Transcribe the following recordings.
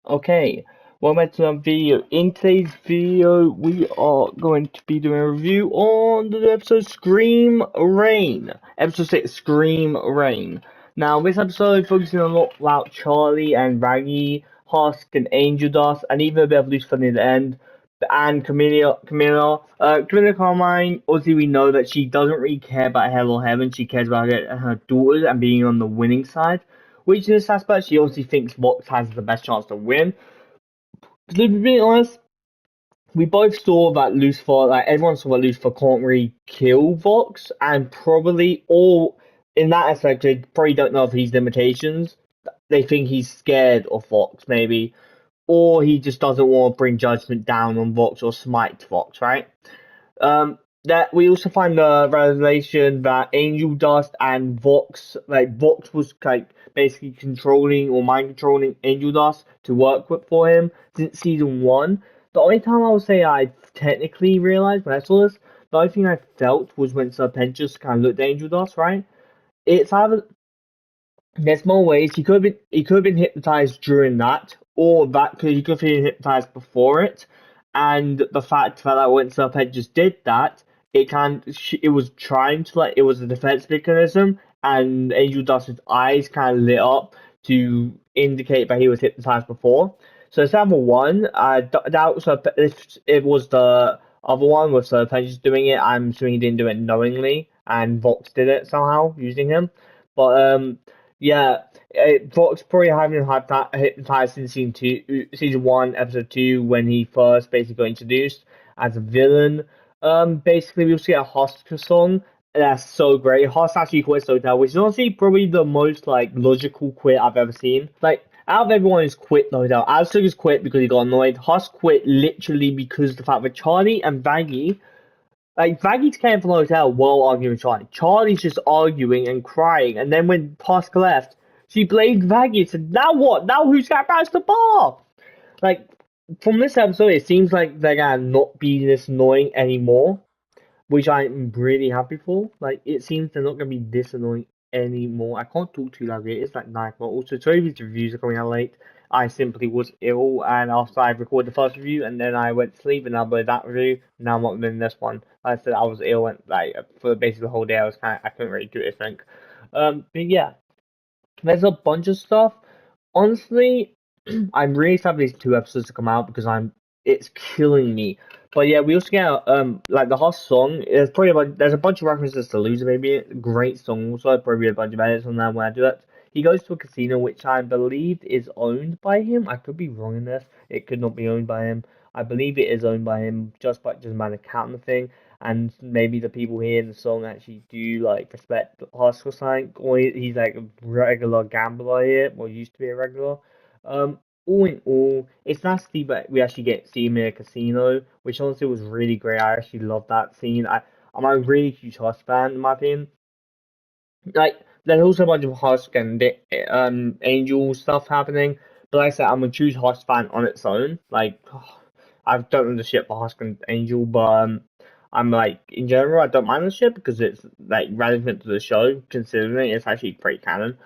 Okay, welcome back to another video. In today's video, we are going to be doing a review on the episode Scream Rain. Episode 6, Scream Rain. Now, this episode focusing a lot about Charlie and Raggy, Husk and Angel Dust, and even a bit of loose fun at the end. And Camilla Carmine, obviously we know that she doesn't really care about Hell or Heaven, she cares about her daughters and being on the winning side. Which in this aspect, she obviously thinks Vox has the best chance to win. To be really honest, we both saw that Lucifer, like everyone saw that Lucifer can't really kill Vox, and probably all in that aspect, they probably don't know of his limitations. They think he's scared of Vox, maybe, or he just doesn't want to bring judgment down on Vox or smite Vox, right? That we also find the revelation that Angel Dust and Vox, like Vox was like basically controlling or mind controlling Angel Dust to work with for him since season one. The only time I would say I technically realized when I saw this, the only thing I felt was when Serpentus kind of looked at Angel Dust, right? It's either there's more ways he could have been hypnotized during that, or that could he could have been hypnotized before it, and the fact that when Serpent just did that, it was trying to like it was a defense mechanism, and Angel Dust's eyes kind of lit up to indicate that he was hypnotized before. So example one, I doubt if it was the other one with Serpent just doing it. I'm assuming he didn't do it knowingly, and Vox did it somehow using him, but yeah, Fox probably having hypnotized since season one, episode two, when he first basically got introduced as a villain. Basically we also get a Hoska song. That's so great. Hosk actually quits Hotel, which is honestly probably the most like logical quit I've ever seen. Like out of everyone who's quit the hotel, Aztec has quit because he got annoyed. Hosk quit literally because the fact that Charlie and Vaggie like Maggie's came from the hotel while arguing with Charlie. Charlie's just arguing and crying, and then when Pascal left, she blamed Maggie and said, "Now what? Now who's got back to the bar?" Like from this episode, it seems like they're gonna not be this annoying anymore, which I'm really happy for. Like it seems they're not gonna be this annoying anymore. I can't talk too loudly. It's like 9 o'clock. Also, sorry if these reviews are coming out late. I simply was ill, and after I recorded the first review, and then I went to sleep, and I uploaded that review. Now I'm uploading this one. Like I said I was ill, and like for basically the whole day, I couldn't really do anything. But yeah, there's a bunch of stuff. Honestly, I'm really excited for these two episodes to come out because it's killing me. But yeah, we also get like the Hoss song. There's a bunch of references to Loser Baby. Great song also. Probably a bunch of edits on that when I do that. He goes to a casino which I believe is owned by him. I could be wrong in this. It could not be owned by him. I believe it is owned by him just by the counting thing. And maybe the people here in the song actually do like respect Husk or something, or he's like a regular gambler here, or used to be a regular. All in all, it's nice to see that we actually get to see him in a casino, which honestly was really great. I actually love that scene. I'm a really huge Husk fan in my opinion. Like there's also a bunch of Husk and Angel stuff happening, but like I said, I'm a huge Husk fan on its own. Like I don't know the shit for Husk and Angel, but I'm like in general I don't mind the shit because it's like relevant to the show, considering it's actually pretty canon.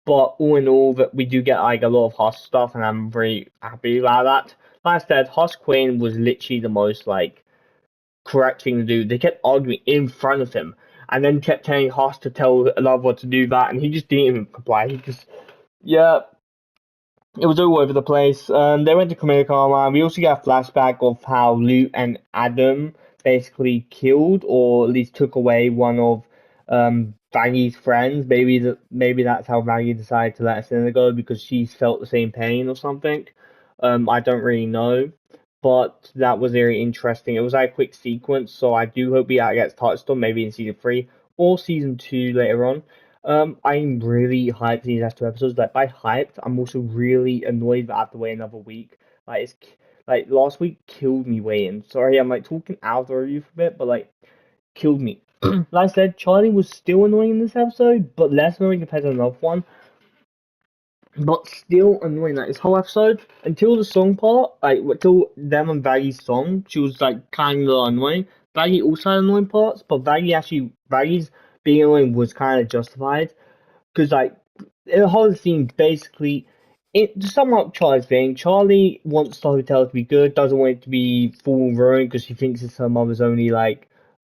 But all in all, that we do get like a lot of Husk stuff, and I'm very happy about that. Like I said, Husk Queen was literally the most like correct thing to do. They kept arguing in front of him, and then kept telling Husk to tell Lover to do that, and he just didn't even comply. He just yeah, it was all over the place. They went to Comedic Armor. We also get a flashback of how Luke and Adam basically killed, or at least took away one of Vangy's friends. Maybe that's how Vangy decided to let Cinna go because she's felt the same pain or something. I don't really know, but that was very interesting. It was like a quick sequence, so I do hope that gets touched on maybe in season three or season two later on. I'm really hyped for these last two episodes. Like by hyped, I'm also really annoyed that I have to wait another week. Like last week killed me waiting. Sorry, I'm like talking out of the review for a bit, but like killed me. Like I said, Charlie was still annoying in this episode, but less annoying compared to another one. But still annoying. Like this whole episode until the song part, like until them and Vaggy's song, she was like kind of annoying. Vaggy also had annoying parts, but Vaggy's being annoying was kind of justified because like the whole scene basically to sum up Charlie's thing, Charlie wants the hotel to be good, doesn't want it to be full ruined because she thinks it's her mother's only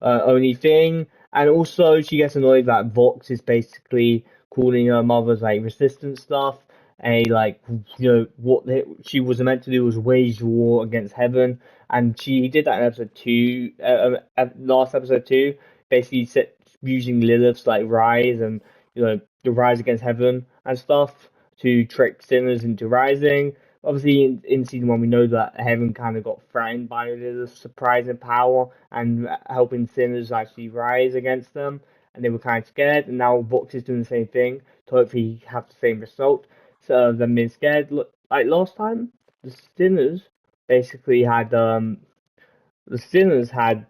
only thing, and also she gets annoyed that Vox is basically calling her mother's like resistance stuff, and like she was meant to do was wage war against heaven, and she did that in episode two, last episode two, basically using Lilith's like rise and the rise against heaven and stuff to trick sinners into rising. Obviously, in season one, we know that heaven kind of got threatened by the surprising power and helping sinners actually rise against them, and they were kind of scared. And now Vox is doing the same thing to hopefully have the same result. So them being scared, like last time, the sinners basically had the sinners had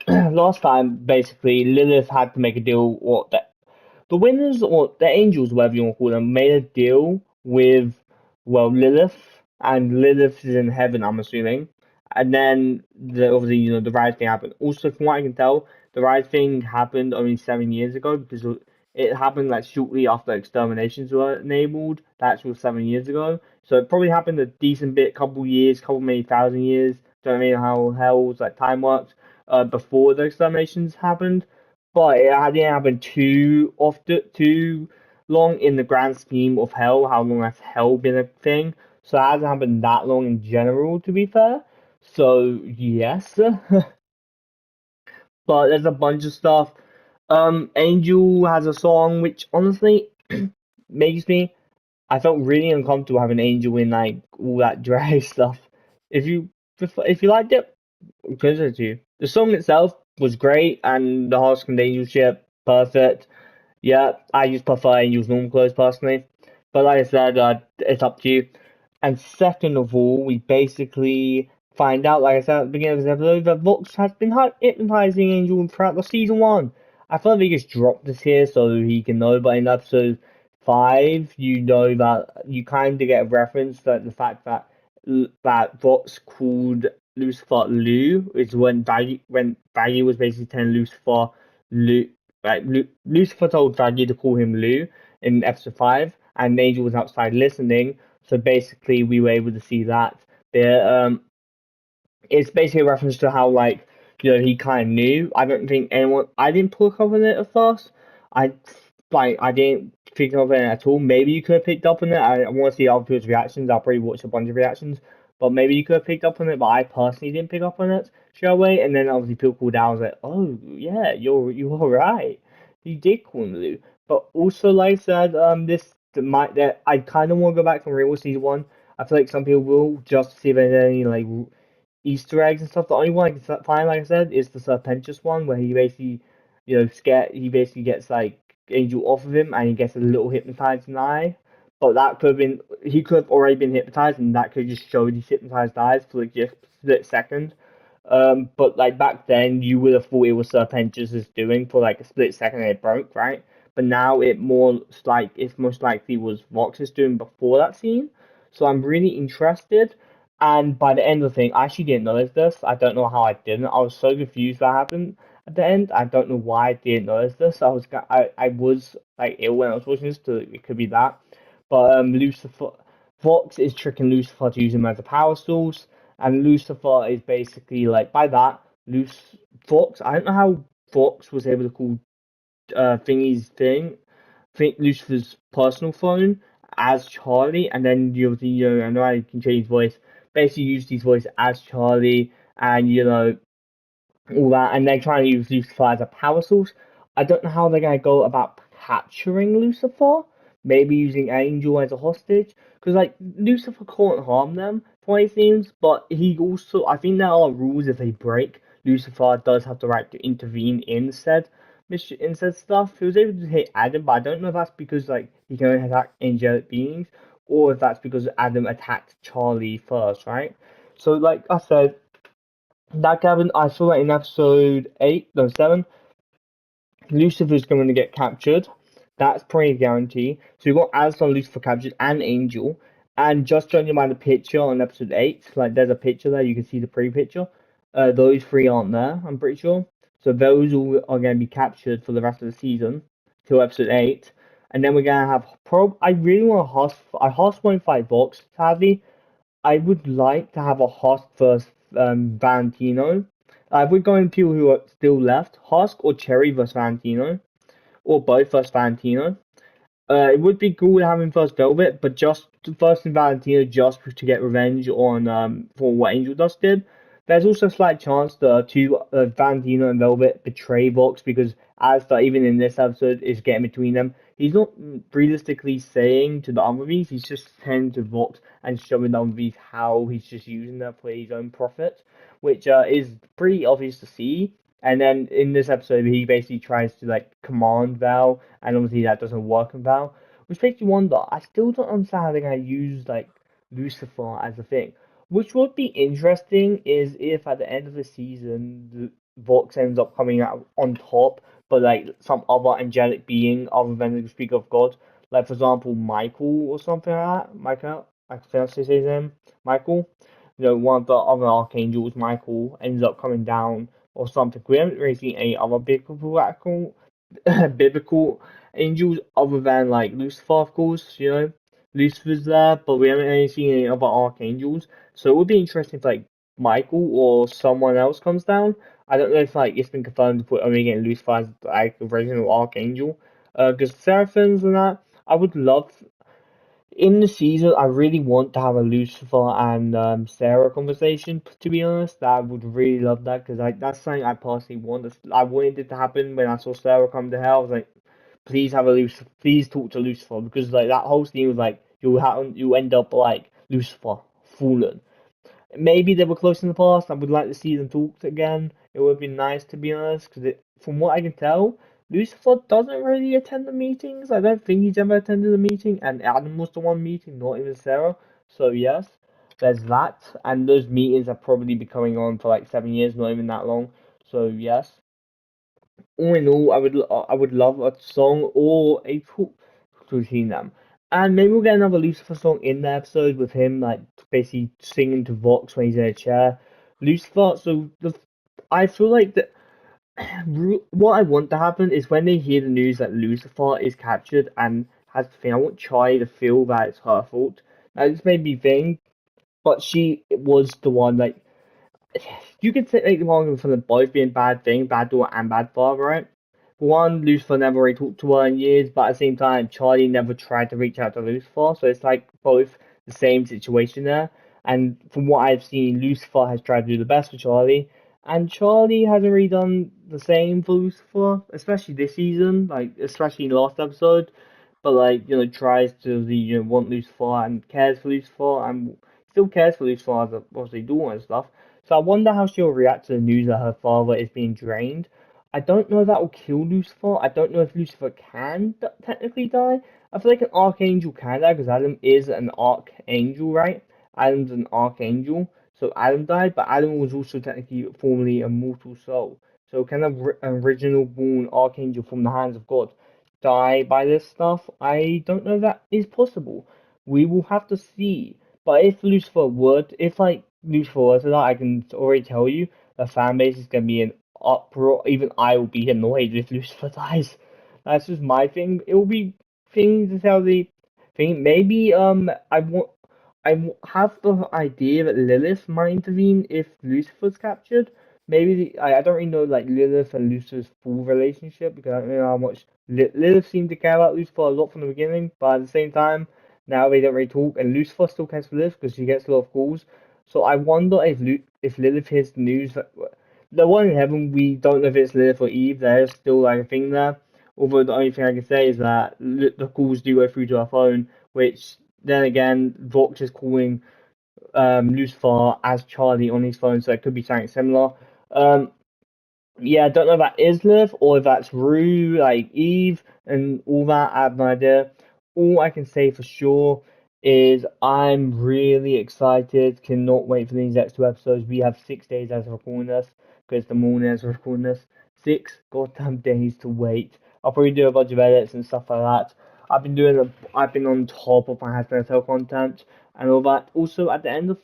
last time basically Lilith had to make a deal, or the winners or the angels, whatever you want to call them, made a deal with, well, Lilith, and Lilith is in heaven, I'm assuming. And then obviously, the rise thing happened. Also, from what I can tell, the rise thing happened only 7 years ago because it happened like shortly after exterminations were enabled. That was 7 years ago. So it probably happened a decent bit, couple years, couple maybe thousand years. Don't know how hell's like time works. Before the exterminations happened, but it didn't happen too often, too long in the grand scheme of hell. How long has hell been a thing? So it hasn't happened that long in general, to be fair. So yes, but there's a bunch of stuff. Angel has a song which honestly makes me. I felt really uncomfortable having Angel in like all that drag stuff. If you if you liked it, consider to you. The song itself was great, and the Hearts and Angel ship perfect. Yeah, I just prefer Angel's normal clothes personally. But like I said, it's up to you. And second of all, we basically find out, like I said at the beginning of this episode, that Vox has been hypnotizing Angel throughout the season one. I thought they just dropped this here so he can know, but in episode five, you know that you kind of get a reference that the fact that Vox called Lucifer Lou is when Baggy was basically telling Lucifer Lou like Lucifer told Draggy to call him Lou in episode five, and Angel was outside listening. So basically, we were able to see that. There, it's basically a reference to how he kind of knew. I don't think anyone. I didn't pick up on it at first. I I didn't pick up on it at all. Maybe you could have picked up on it. I want to see other people's reactions. I'll probably watch a bunch of reactions. But maybe you could have picked up on it, but I personally didn't pick up on it straight away. And then obviously people called out. I was like, oh yeah, you're right. You did call him Lou. But also, like I said, that I kind of want to go back and rewatch season one. I feel like some people will just to see if there's any Easter eggs and stuff. The only one I can find, like I said, is the Serpentious one where he basically, he basically gets like Angel off of him and he gets a little hypnotized in the eye. But that could have been, he could have already been hypnotized and that could just show these hypnotized eyes for like just a split second. But like back then, you would have thought it was Serpentious doing for like a split second and it broke, right? But now it's most likely was Vox's doing before that scene. So I'm really interested. And by the end of the thing, I actually didn't notice this. I don't know how I didn't. I was so confused what happened at the end. I don't know why I didn't notice this. I was like ill when I was watching this, so it could be that. But Lucifer Vox is tricking Lucifer to use him as a power source, and Lucifer is basically like by that Vox. I don't know how Vox was able to call Thingy's think Lucifer's personal phone as Charlie, and then I know I can change voice. Basically, use his voice as Charlie, and all that, and they're trying to use Lucifer as a power source. I don't know how they're gonna go about capturing Lucifer. Maybe using Angel as a hostage, because like Lucifer can't harm them, from what it seems. But he also, I think there are rules if they break. Lucifer does have the right to intervene in said stuff. He was able to hit Adam, but I don't know if that's because like he can only attack angelic beings, or if that's because Adam attacked Charlie first, right? So like I said, that Gavin, I saw that in episode 8, no 7. Lucifer's going to get captured. That's pretty guarantee. So we've got Aslan, Lucifer captured, and Angel. And just judging by the picture on episode 8, like there's a picture there, you can see the pre-picture. Those three aren't there, I'm pretty sure. So those all are going to be captured for the rest of the season, till episode 8. and then we're gonna have I really want a Husk. A Husk won't fight Vox, sadly. I would like to have a Husk versus Valentino. If we're going people who are still left, Husk or Cherry versus Valentino, or both versus Valentino. It would be cool to have him first Velvet, but just first in Valentino just to get revenge on for what Angel Dust did. There's also a slight chance the two Valentino and Velvet betray Vox because Alistar, even in this episode, is getting between them. He's not realistically saying to the other Vs, he's just saying to Vox and showing the other Vs how he's just using that for his own profit, which is pretty obvious to see. And then in this episode, he basically tries to like command Val, and obviously that doesn't work in Val, which makes you wonder. I still don't understand how they're gonna use like Lucifer as a thing. Which would be interesting is if at the end of the season, Vox ends up coming out on top, but like some other angelic being other than the speaker of God, like for example Michael or something like that. Michael, I think that's his name. Michael. You know, one of the other archangels, Michael, ends up coming down or something. We haven't really seen any other biblical angels other than like Lucifer, of course. You know, Lucifer's there, but we haven't really seen any other archangels. So it would be interesting if like Michael or someone else comes down. I don't know if like it's been confirmed if we're only getting Lucifer as like the original archangel. Because Seraphims and that, I would love in the season, I really want to have a Lucifer and Sarah conversation. To be honest, I would really love that because that's something I personally want. I wanted it to happen when I saw Sarah come to hell. I was like, please have a Lucifer, please talk to Lucifer because like that whole scene was like you end up like Lucifer fallen. Maybe they were close in the past. I would like to see them talk again. It would be nice to be honest, because from what I can tell, Lucifer doesn't really attend the meetings. I don't think he's ever attended a meeting, and Adam was the one meeting, not even Sarah. So yes, there's that, and those meetings have probably been going on for like 7 years, not even that long. So yes, all in all, I would love a song or a talk between them. And maybe we'll get another Lucifer song in the episode with him like basically singing to Vox when he's in a chair. Lucifer. I feel like that what I want to happen is when they hear the news that Lucifer is captured and has to think, I want Charlie to feel that it's her fault. Now this may be vain, but she was the one like you could take the argument for them both being bad thing, bad daughter and bad father, right? For one, Lucifer never really talked to her in years, but at the same time, Charlie never tried to reach out to Lucifer, so it's like both the same situation there. And from what I've seen, Lucifer has tried to do the best for Charlie, and Charlie hasn't really done the same for Lucifer, especially this season, like especially in the last episode. But like tries to want Lucifer and cares for Lucifer and still cares for Lucifer as a obviously daughter and stuff. So I wonder how she'll react to the news that her father is being drained. I don't know if that will kill Lucifer. I don't know if Lucifer can technically die. I feel like an archangel can die because Adam is an archangel, right? Adam's an archangel, so Adam died, but Adam was also technically formerly a mortal soul. So can an original born archangel from the hands of God die by this stuff? I don't know if that is possible. We will have to see. But if Lucifer would, if like Lucifer were to die, I can already tell you the fan base is gonna be in uproar. Even I will be annoyed if Lucifer dies. That's just my thing. It will be things to tell the thing. Maybe have the idea that Lilith might intervene if Lucifer's captured. Maybe I don't really know like Lilith and Lucifer's full relationship because I don't know how much Lilith seemed to care about Lucifer a lot from the beginning, but at the same time now they don't really talk, and Lucifer still cares for Lilith because she gets a lot of calls. So I wonder if Lilith hears the news that the one in heaven, we don't know if it's Lilith or Eve. There's still like a thing there. Although the only thing I can say is that the calls do go through to her phone, which then again, Vox is calling Lucifer as Charlie on his phone, so it could be something similar. Um, yeah, I don't know if that is Lilith or if that's Rue, like Eve, and all that. I have no idea. All I can say for sure is I'm really excited. Cannot wait for these next two episodes. We have 6 days as of recording this because the morning as of recording this. 6 goddamn days to wait. I'll probably do a bunch of edits and stuff like that. I've been on top of my Hazbin Hotel content and all that. Also, at the end of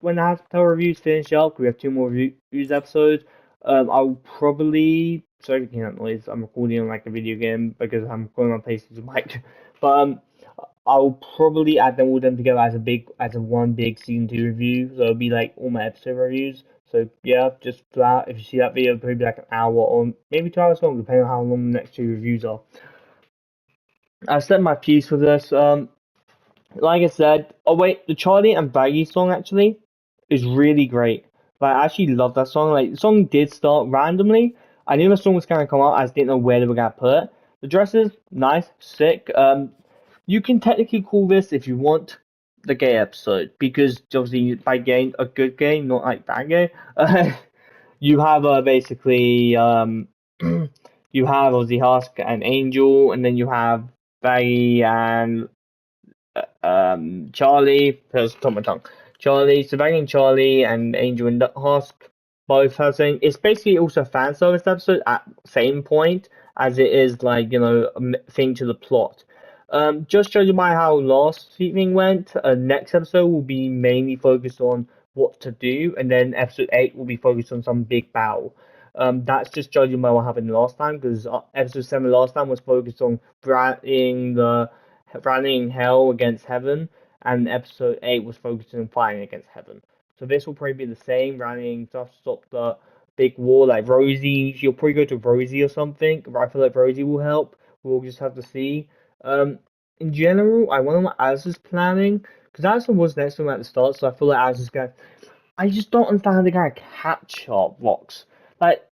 when the Hazbin Hotel reviews finish up, we have two more reviews episodes. I'll probably sorry if you hear that noise. I'm recording on like a video game because I'm going on PlayStation mic. But I'll probably add them all them together as a one big season 2 review. So it'll be like all my episode reviews. So yeah, just that. If you see that video, it'll probably be like an hour or maybe 2 hours long, depending on how long the next 2 reviews are. I said my piece for this. Like I said, oh wait, the Charlie and Baggy song actually is really great. Like, I actually love that song. Like, the song did start randomly. I knew the song was gonna come out. I just didn't know where they were gonna put it. The dresses, nice, sick. You can technically call this, if you want, the gay episode because obviously by gay, a good gay, not like bad gay. You have basically you have Ozzy Husk and Angel, and then you have Baggy and Charlie, there's top my tongue. Charlie, Savannah Charlie, and Angel and Husk both have saying it's basically also a fan service episode at same point as it is like a thing to the plot. Just judging by how last evening went, next episode will be mainly focused on what to do, and then episode 8 will be focused on some big battle. That's just judging by what happened last time, because episode 7 last time was focused on rallying hell against heaven, and episode 8 was focused on fighting against heaven. So this will probably be the same, rallying stuff to stop the big war. Like Rosie, she'll probably go to Rosie or something. But I feel like Rosie will help. We'll just have to see. Um, in general, I wonder what Alice is planning, because Alice was next to him at the start, so I feel like Alice is going. I just don't understand how they're gonna capture Vox. Like,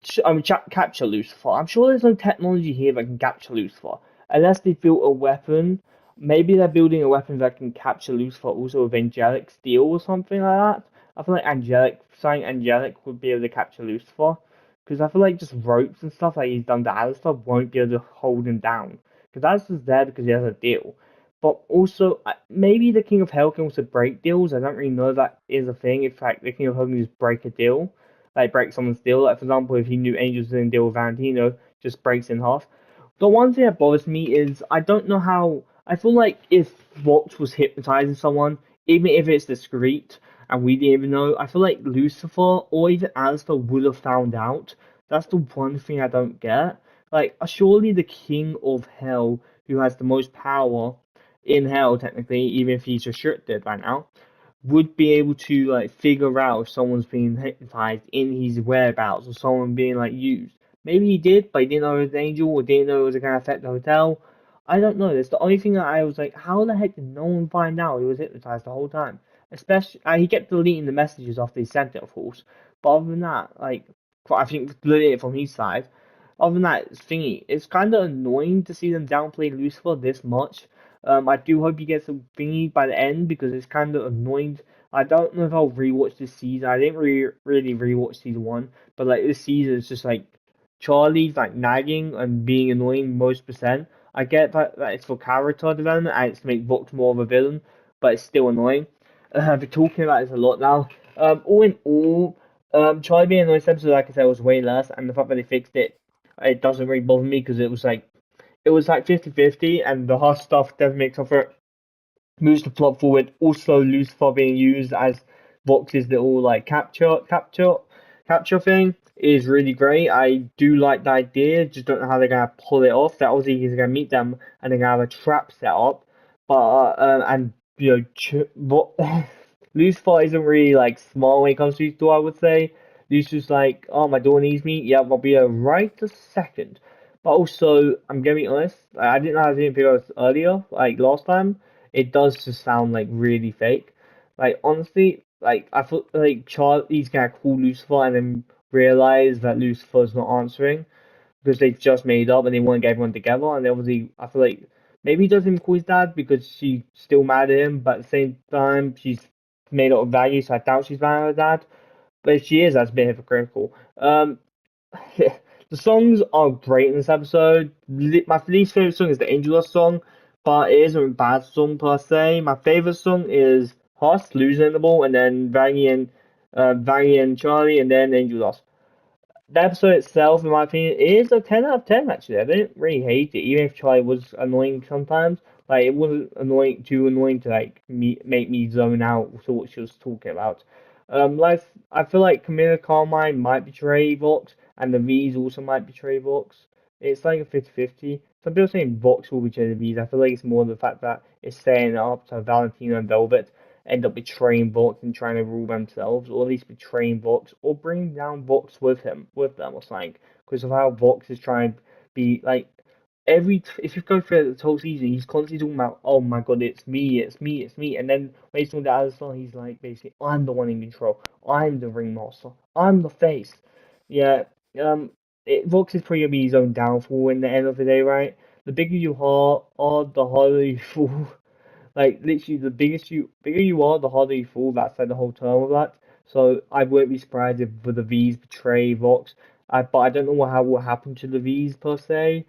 capture Lucifer. I'm sure there's no technology here that can capture Lucifer, unless they built a weapon. Maybe they're building a weapon that can capture Lucifer also with angelic steel or something like that. I feel like something angelic would be able to capture Lucifer, because I feel like just ropes and stuff like he's done to Alistair won't be able to hold him down. Because Alistair's there because he has a deal. But also, maybe the King of Hell can also break deals. I don't really know if that is a thing. In fact, the King of Hell can just break a deal, like break someone's deal. Like, for example, if he knew Angels was in a deal with Valentino, just breaks in half. The one thing that bothers me is I don't know how. I feel like if Vox was hypnotizing someone, even if it's discreet and we didn't even know, I feel like Lucifer or even Alistair would have found out. That's the one thing I don't get. Like, surely the King of Hell, who has the most power in Hell, technically, even if he's restricted right now, would be able to like figure out if someone's being hypnotized in his whereabouts or someone being like used. Maybe he did, but he didn't know it was an angel or didn't know it was going to affect the hotel. I don't know. That's the only thing that I was like, how the heck did no one find out he was hypnotized the whole time? Especially, he kept deleting the messages after he sent it, of course. But other than that, like, I think deleting it from his side. Other than that, thingy, it's kind of annoying to see them downplay Lucifer this much. I do hope he gets a thingy by the end because it's kind of annoying. I don't know if I'll rewatch this season. I didn't really rewatch season 1, but like this season it's just like Charlie's like nagging and being annoying most percent. I get that it's for character development and it's to make Vox more of a villain, but it's still annoying. I've been talking about this a lot now. All in all, Charlie being annoying this episode, like I said, was way less, and the fact that they fixed it, it doesn't really bother me because it was like 50-50, and the hard stuff definitely makes up for it. Moves the plot forward. Also, Lucifer being used as Vox's little like capture thing is really great. I do like the idea. Just don't know how they're gonna pull it off. That obviously he's gonna meet them and they're gonna have a trap set up. But and what Lucifer isn't really like smart when it comes to his door. I would say Lucifer's like, oh, my door needs me. Yeah, I'll be there right a second. But also, I'm gonna be honest. I didn't know how to figure out earlier, like last time. It does just sound like really fake. Like honestly, like I thought like Charlie's gonna call Lucifer and then realize that Lucifer's not answering because they've just made up and they want to get everyone together. And they obviously, I feel like maybe he doesn't call his dad because she's still mad at him, but at the same time she's made up of value, so I doubt she's mad at her dad. But if she is, that's a bit hypocritical. The songs are great in this episode. My least favorite song is the Angel Dust song, but it isn't a bad song per se. My favorite song is Huss, Losing the Ball, and then Vangy and Charlie, and then Angel Dust. The episode itself, in my opinion, is a 10 out of 10, actually. I didn't really hate it, even if Charlie was annoying sometimes. Like, it wasn't too annoying to, like, make me zone out to what she was talking about. Like I feel like Camilla Carmine might betray Vox, and the V's also might betray Vox. It's like a 50-50. Some people saying Vox will betray the V's. I feel like it's more the fact that it's setting up to Valentino and Velvet end up betraying Vox and trying to rule themselves, or at least betraying Vox, or bringing down Vox with them, or something. Because of how Vox is trying to be like if you go through the whole season, he's constantly talking about, oh my god, it's me, it's me, it's me, and then when he's talking to Alistar, he's like basically, I'm the one in control, I'm the ringmaster, I'm the face. Yeah, Vox is probably gonna be his own downfall in the end of the day, right? The bigger you are, the harder you fall. Like literally, bigger you are, the harder you fall. That's like the whole term of that. So I wouldn't be surprised if the V's betray Vox. But I don't know how will happen to the V's per se.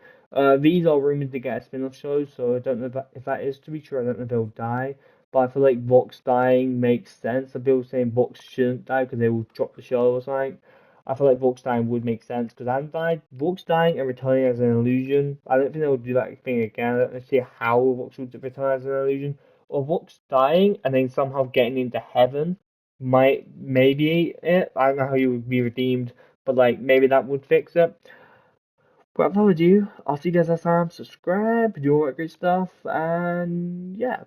These are rumored to get a spin-off show, so I don't know if that is to be true. I don't know if they'll die, but I feel like Vox dying makes sense. The people saying Vox shouldn't die because they will drop the show or something. I feel like Vox dying would make sense because Adam died. Vox dying and returning as an illusion. I don't think they'll do that thing again. I don't see how Vox would return as an illusion. Or Vox dying and then somehow getting into heaven might maybe it. I don't know how you would be redeemed, but like maybe that would fix it. But without further ado, I'll see you guys next time. Subscribe, do all that great stuff, and yeah,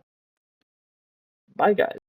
bye guys.